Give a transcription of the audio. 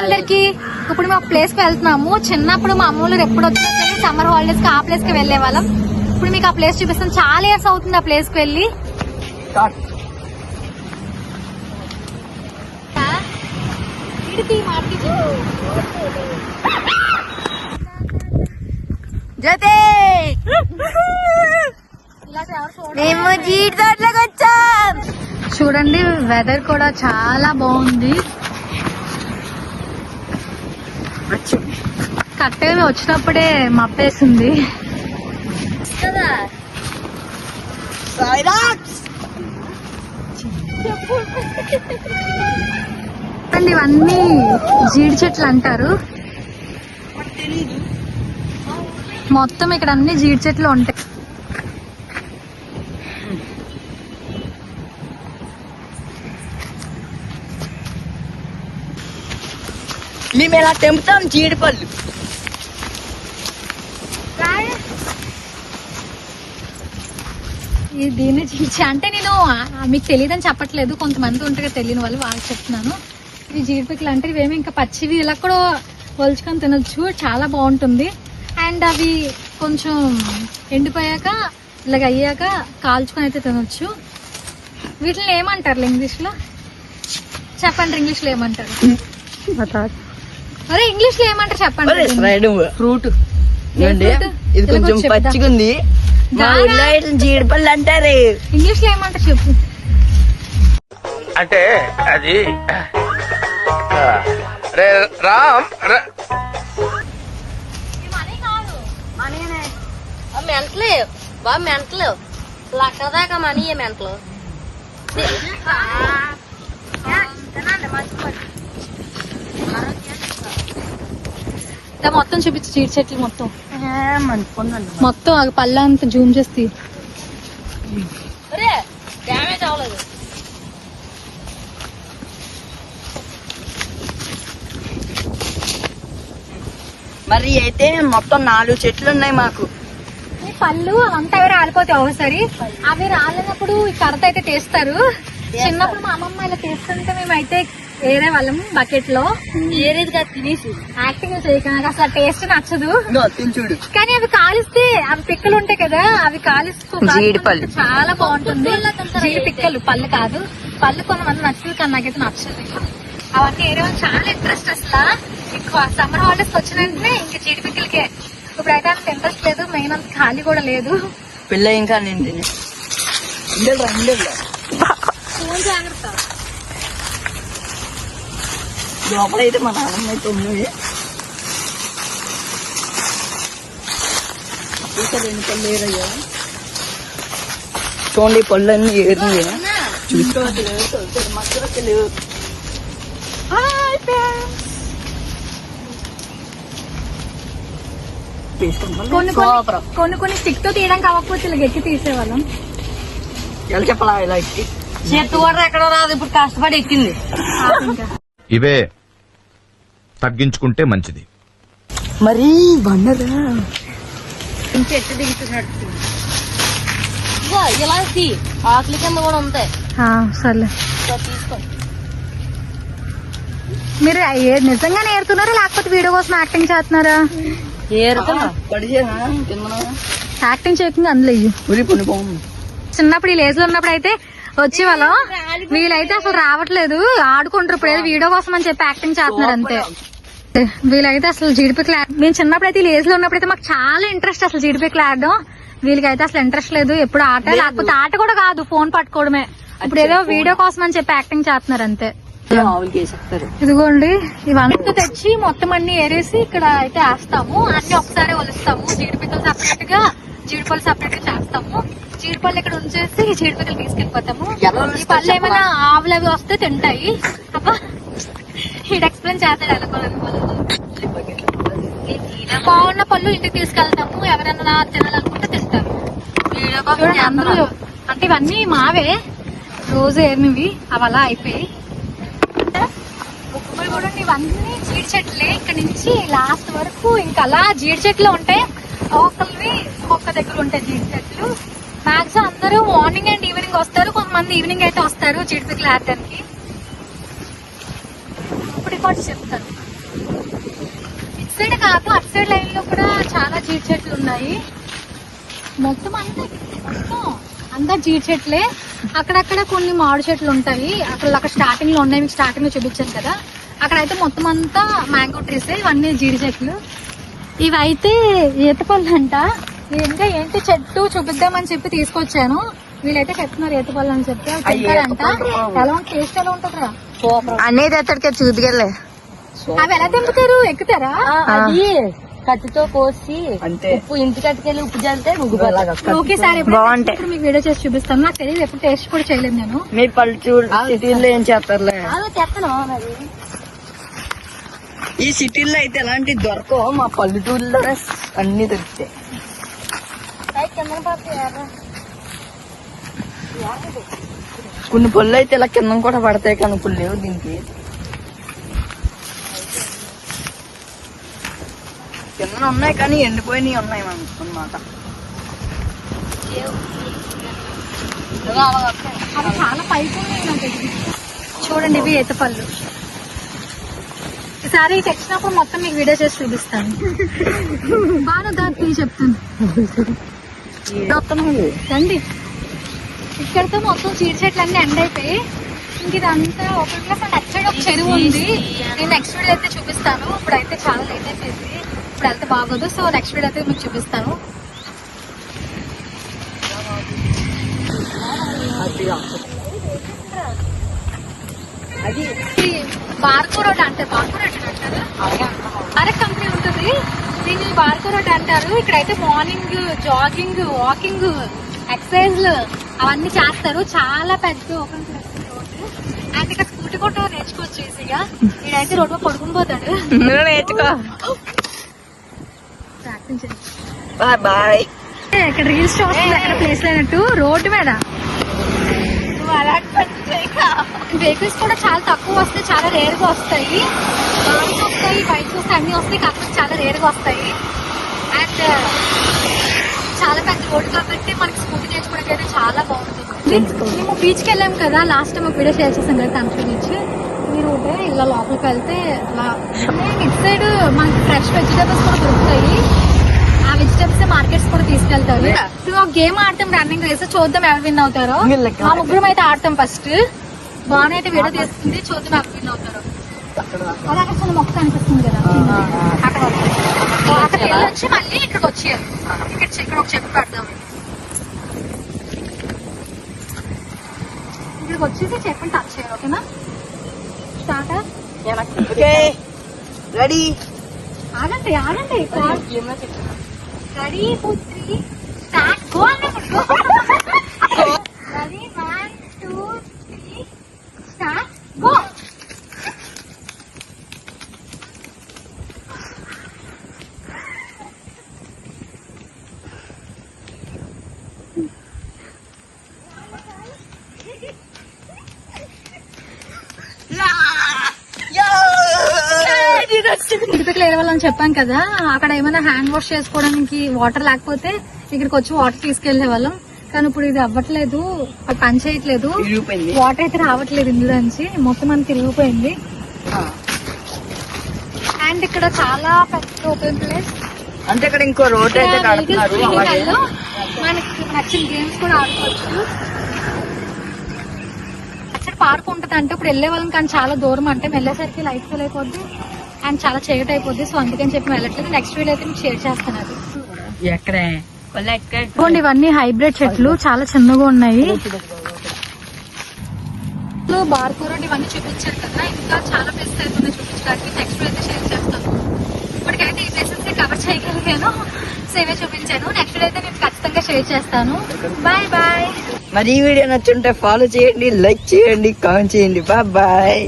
అందరికి. ఇప్పుడు మేము ఒక ప్లేస్ కి వెళ్తున్నాము. చిన్నప్పుడు మా అమ్మలు ఎప్పుడు వచ్చినా సరే సమ్మర్ హాలిడేస్ కి ఆ ప్లేస్ కి వెళ్లే వాళ్ళం. ఇప్పుడు మీకు ఆ ప్లేస్ చూపిస్తాం. చాలా ఇయర్స్ అవుతుంది ఆ ప్లేస్ కి వెళ్ళి. మేము జీడి తోటలోకి వచ్చాం. చూడండి వెదర్ కూడా చాలా బాగుంది. కరెక్ట్గా వచ్చినప్పుడే మప్పేసింది కదా. ఇవన్నీ జీడి చెట్లు అంటారు. మొత్తం ఇక్కడ అన్ని జీడి చెట్లు ఉంటాయి. మేము ఎలా తెంపుతాం జీడిపళ్ళు. దీన్ని అంటే నేను మీకు తెలియదని చెప్పట్లేదు, కొంతమంది ఉంటారు తెలియని వాళ్ళు వాళ్ళకి చెప్తున్నాను. ఇవి జీడిపిక్కలు అంటే ఇవేమి ఇంకా పచ్చివి ఇలా కూడా ఒలుచుకొని తినొచ్చు, చాలా బాగుంటుంది. అండ్ అవి కొంచెం ఎండిపోయాక ఇలాగ అయ్యాక కాల్చుకొని అయితే తినొచ్చు. వీటిని ఏమంటారు ఇంగ్లీష్ లో చెప్పండి. ఇంగ్లీష్ లో ఏమంటారు? అరే ఇంగ్లీష్ లో ఏమంటారు చెప్పండి. ఫ్రూట్. ఇది కొంచెం పచ్చిగా ఉంది. జీడిపళ్ళు అంటారు. ఇంగ్లీష్ లో ఏమంటారు చెప్పు. అంటే అది రామ్ మెంటలే బాగా మెంటలు. లక్ష దాకా మనీ మెంటలు. మొత్తం చూపించు జీడి చెట్లు మొత్తం మొత్తం ఆ పళ్ళ అంతా జూమ్ చేస్తే డ్యామేజ్ అవ్వలేదు. మరి అయితే మొత్తం 4 చెట్లు ఉన్నాయి మాకు. పళ్ళు అంతా అవి రాలిపోతాయి ఒకసారి. అవి రాలినప్పుడు ఈ కర్రతో అయితే తీస్తారు. చిన్నప్పుడు మా అమ్మమ్మ ఇలా తీస్తుంటే మేమైతే ఏరే వాళ్ళం బకెట్ లో. ఏరేదిగా తినేసి యాక్టింగ్ చేయక నాకు అసలు టేస్ట్ నచ్చదు. చూడు. కానీ అవి కాలిస్తే అవి పిక్కలు ఉంటాయి కదా, అవి కాలిస్తూ జీడిపళ్ళు చాలా బాగుంటుంది. జీడి పిక్కలు పళ్ళు కాదు. పళ్ళు కొంతమంది నచ్చదు కానీ నాకైతే నచ్చదు. అవన్నీ ఏరే వాళ్ళు చాలా ఇంట్రెస్ట్. అసలు ఎక్కువ సమ్మర్ హాలిడేస్ వచ్చిన వెంటనే ఇంకా జీడి పిక్కలకే. ఇప్పుడైతే అంత ఇంట్రెస్ట్ లేదు, మెయిన్ అంత ఖాళీ కూడా లేదు. పిల్ల ఇంకా జాగ్రత్త. లోపలైతే మా నాన్నమ్మ అయితే ఉన్నది. పళ్ళు ఏరయ్యా చూడండి. పళ్ళు అన్ని ఏరున్నాయి. చూసుకోవచ్చు మక్కలకి లేవు. కొన్ని స్టిక్ తో తీయడానికి అవ్వకపోతే ఇలా గట్టి తీసేవాళ్ళం. ఎలా చెప్పాలా ఇలా ఎక్కి చేతి కూడా ఎక్కడ రాదు. ఇప్పుడు కష్టపడి ఎక్కింది. ఇవే తగ్గించుకుంటే మంచిది. మరీ బండరా చెట్టు దిగుతున్నట్టు ఇలా ఆకుల కింద కూడా ఉంటాయి. సర్లే తీసుకోండి. మీరు నిజంగానే ఏరుతున్నారా లేకపోతే వీడియో కోసం యాక్టింగ్ చేస్తున్నారా? యాక్టింగ్ చేయకుండా అందులో చిన్నప్పుడు ఈ లేజ్ లో ఉన్నప్పుడు అయితే వచ్చేవాళ్ళం. వీళ్ళైతే అసలు రావట్లేదు, ఆడుకుంటారు. ఇప్పుడు ఏదో వీడియో కోసం అని చెప్పి యాక్టింగ్ చేస్తున్నారు అంతే. వీళ్ళైతే అసలు జీడిపిక్కలు మేము చిన్నప్పుడు అయితే లేజ్ లో ఉన్నప్పుడైతే మాకు చాలా ఇంట్రెస్ట్ అసలు జీడిపిక్కలు ఆడడం. వీళ్ళకైతే అసలు ఇంట్రెస్ట్ లేదు. ఎప్పుడు ఆట లేకపోతే ఆట కూడా కాదు, ఫోన్ పట్టుకోవడమే. ఇప్పుడు ఏదో వీడియో కోసం అని చెప్పి యాక్టింగ్ చేస్తున్నారు అంతే. ఇదిగోండి ఇవంతా తెచ్చి మొత్తం అన్ని ఏరేసి ఇక్కడ అయితే వేస్తాము. అన్ని ఒకసారి ఒలుస్తాము. జీడిపిక్కలు సపరేట్ గా, జీడిపళ్ళు సపరేట్ గా చేస్తాము. జీడిపళ్ళు ఇక్కడ ఉంచేసి జీడిపిక్కలు తీసుకెళ్ళిపోతాము. ఈ పళ్ళు ఏమైనా ఆవులు అవి వస్తే తింటాయి. అబ్బా ఇది ఎక్స్ప్లెయిన్ చేస్తాడు ఎలా బాగున్న పళ్ళు ఇంటికి తీసుకెళ్తాము. ఎవరైనా తినాలనుకుంటే తింటారు. అందరూ అంటే ఇవన్నీ మావే రోజు ఏరినవి, అవి అలా అయిపోయి. కూడా ఇవన్నీ జీడి చెట్లే. ఇక్కడ నుంచి లాస్ట్ వరకు ఇంకా అలా జీడి చెట్లు ఉంటాయి. ఒక్కరివి ఒక్క దగ్గర ఉంటాయి జీడి చెట్లు. మాక్సిమం అందరూ మార్నింగ్ అండ్ ఈవినింగ్ వస్తారు. కొంతమంది ఈవినింగ్ అయితే వస్తారు జీడిపిక్కలు ఆడడానికి. ఇప్పుడు ఇంకోటి చెప్తాను. ఇటు సైడ్ కాదు అటు సైడ్ లైన్ లో కూడా చాలా జీడి చెట్లు ఉన్నాయి. మొత్తం అంతా జీడి చెట్లే. అక్కడక్కడ కొన్ని మామిడి చెట్లు ఉంటాయి. అక్కడ స్టార్టింగ్ లో ఉన్నాయి, మీకు స్టార్టింగ్ లో చూపించాను కదా. అక్కడైతే మొత్తం అంతా మ్యాంగో ట్రీస్, ఇవన్నీ జీడి చెట్లు. ఇవైతే ఈతపళ్ళు అంట. ఇంకా ఏంటి చెట్టు చూపిద్దామని చెప్పి తీసుకొచ్చాను. వీళ్ళైతే చెప్తున్నారు ఈతపళ్ళు అని చెప్పి. తింటారంట. ఎలా టేస్ట్ ఎలా ఉంటుందా? అనేది ఎత్తడికే చూదికెళ్ళే. అవి ఎలా తెంపుతారు? ఎక్కుతారా? అది కత్తితో కోసి అంటే ఉప్పు ఇంటి కట్టుకెళ్ళి ఉప్పు చల్లితే ఓకే సార్, బాగుంటాయి. ఇప్పుడు మీకు వీడియో చేసి చూపిస్తాను. నాకు తెలియదు, ఎప్పుడు టేస్ట్ కూడా చేయలేదు నేను. మీ పల్లెటూరు సిటీల్లో ఏం చేస్తారులే. చెప్తాను. ఈ సిటీల్లో అయితే ఎలాంటి దొరకవు, మా పల్లెటూరులో అన్ని దొరుకుతాయి. కొన్ని పళ్ళు అయితే ఇలా కింద కూడా పడతాయి కానీ ఇప్పుడు లేవు దీనికి. కింద ఉన్నాయి కానీ ఎండిపోయినవి ఉన్నాయి అన్నమాట. అవి చాలా పైకి ఉన్నాయి నా దగ్గర. చూడండి, ఇవి ఈతపళ్ళు. ఈసారి తెచ్చినప్పుడు మొత్తం మీకు వీడియో చేసి చూపిస్తాను. బాగా దాన్ని చెప్తాను. రండి. ఇక్కడతో మొత్తం చీర చెట్లు అన్ని ఎండ్ అయిపోయి ఇంక ఇదంతా ఓపెన్ ప్లేస్. నెక్స్ట్ సైడ్ ఒక చెరువు ఉంది. నేను నెక్స్ట్ వీడియో అయితే చూపిస్తాను. ఇప్పుడైతే చాలా లేట్ అయిపోయింది, ఇప్పుడు వెళ్తే బాగోదు. సో నెక్స్ట్ వీడియో అయితే మీకు చూపిస్తాను. అది బార్కో రోడ్ అంటారు. బార్కో రోడ్ అంటారు. అరక్ కంపెనీ ఉంటుంది, దీన్ని బార్కో రోడ్ అంటారు. ఇక్కడైతే మార్నింగ్ జాగింగ్, వాకింగ్, ఎక్సర్సైజ్ అవన్నీ చేస్తారు. చాలా పెద్ద ఓపెన్ ప్లేస్ రోడ్. అండ్ ఇక్కడ స్కూటీ కూడా నేర్చుకోవచ్చు ఈజీగా. ఇక్కడైతే రోడ్ మీద పడుకుని పోతాడు. నేర్చుకో. Bye bye. ఇక్కడ రీల్స్ చూస్తుంది, ఎక్కడ ప్లేస్ లేనట్టు రోడ్డు మీద. వెహికల్స్ కూడా చాలా తక్కువ వస్తాయి, చాలా రేర్ గా వస్తాయి. కార్స్ వస్తాయి, బైక్స్ వస్తాయి, అన్ని వస్తాయి, కాకపోతే చాలా రేర్ గా వస్తాయి. అండ్ చాలా పెద్ద రోడ్ కాబట్టి మనకి స్కూటీ నేర్చుకోవడానికి అయితే చాలా బాగుంటుంది. మేము బీచ్ కి వెళ్ళాం కదా, లాస్ట్ టైం ఒక వీడియో షేర్ చేసాం కదా తంపి బీచ్. ఈ రోడ్డే ఇలా లోపలికి వెళ్తే ఇటు సైడ్ మనకి ఫ్రెష్ వెజిటేబుల్స్ కూడా దొరుకుతాయి. ఆ వెజిటేబుల్స్ మార్కెట్స్ కూడా తీసుకెళ్తారు. ఇప్పుడు ఒక గేమ్ ఆడతాం, రన్నింగ్ రేస్. చూద్దాం ఎవరు విన్ అవుతారో. మా ముగ్గురం అయితే ఆడతాం. ఫస్ట్ బాగా అయితే వీడియో తీసుకుంది, చూద్దాం ఎవరు విన్ అవుతారో. అలా అక్కడ చిన్న మొక్క కనిపిస్తుంది కదా, అక్కడ వెళ్ళొచ్చి మళ్ళీ ఇక్కడికి వచ్చేయాలి. ఇక్కడ ఒక చెప్పు పెడదాం. ఇక్కడికి వచ్చేసి చెప్పండి టచ్ చేయాలి. ఓకేనా? స్టార్ట్. రెడీ. ఆగండి ఆగండి. Ready 2 3 start. గో అన్నప్పుడు రెడీ 1 2 3 స్టార్ట్. గో. తిరుపతిలో వెళ్ళాలని చెప్పాం కదా, అక్కడ ఏమైనా హ్యాండ్ వాష్ చేసుకోవడానికి వాటర్ లేకపోతే ఇక్కడికి వచ్చి వాటర్ తీసుకెళ్లే వాళ్ళం. కానీ ఇప్పుడు ఇది అవ్వట్లేదు, అది పని చేయట్లేదు. వాటర్ అయితే రావట్లేదు ఇందులో నుంచి, మొత్తం అంతా తిరిగిపోయింది. అండ్ ఇక్కడ చాలా పెద్ద ఓపెన్ ప్లేస్. అంటే ఇక్కడ ఇంకో రోడ్ అయితే కడుతున్నారు. మనకి నచ్చిన గేమ్స్ కూడా ఆడుకోవచ్చు. అక్కడ పార్క్ ఉంటుంది అంటే ఇప్పుడు వెళ్ళే వాళ్ళం, కానీ చాలా దూరం. అంటే వెళ్ళేసరికి లైట్ ఫెయిల్ అయిపోద్ది అండ్ చాలా చీకటి అయిపోద్ది. సో అందుకని చెప్పి వెళ్ళట్లేదు. నెక్స్ట్ వీడియో అయితే మీకు షేర్ చేస్తాను. అది ఇవన్నీ హైబ్రిడ్ చెట్లు, చాలా చిన్నగా ఉన్నాయి. బార్కో రోడ్ ఇవన్నీ చూపించారు కదా, ఇంకా చాలా ప్లేసెస్ అయితే చూపించడానికి. నెక్స్ట్ అయితే షేర్ చేస్తాను. ఇప్పటికైతే ఈ ప్లేసెస్ కవర్ చేయగలిగాను, సేవే చూపించాను. నెక్స్ట్ అయితే నేను ఖచ్చితంగా షేర్ చేస్తాను. Bye bye. మరి ఈ వీడియో నచ్చుంటే ఫాలో చేయండి, లైక్ చేయండి, కామెంట్ చేయండి. Bye bye.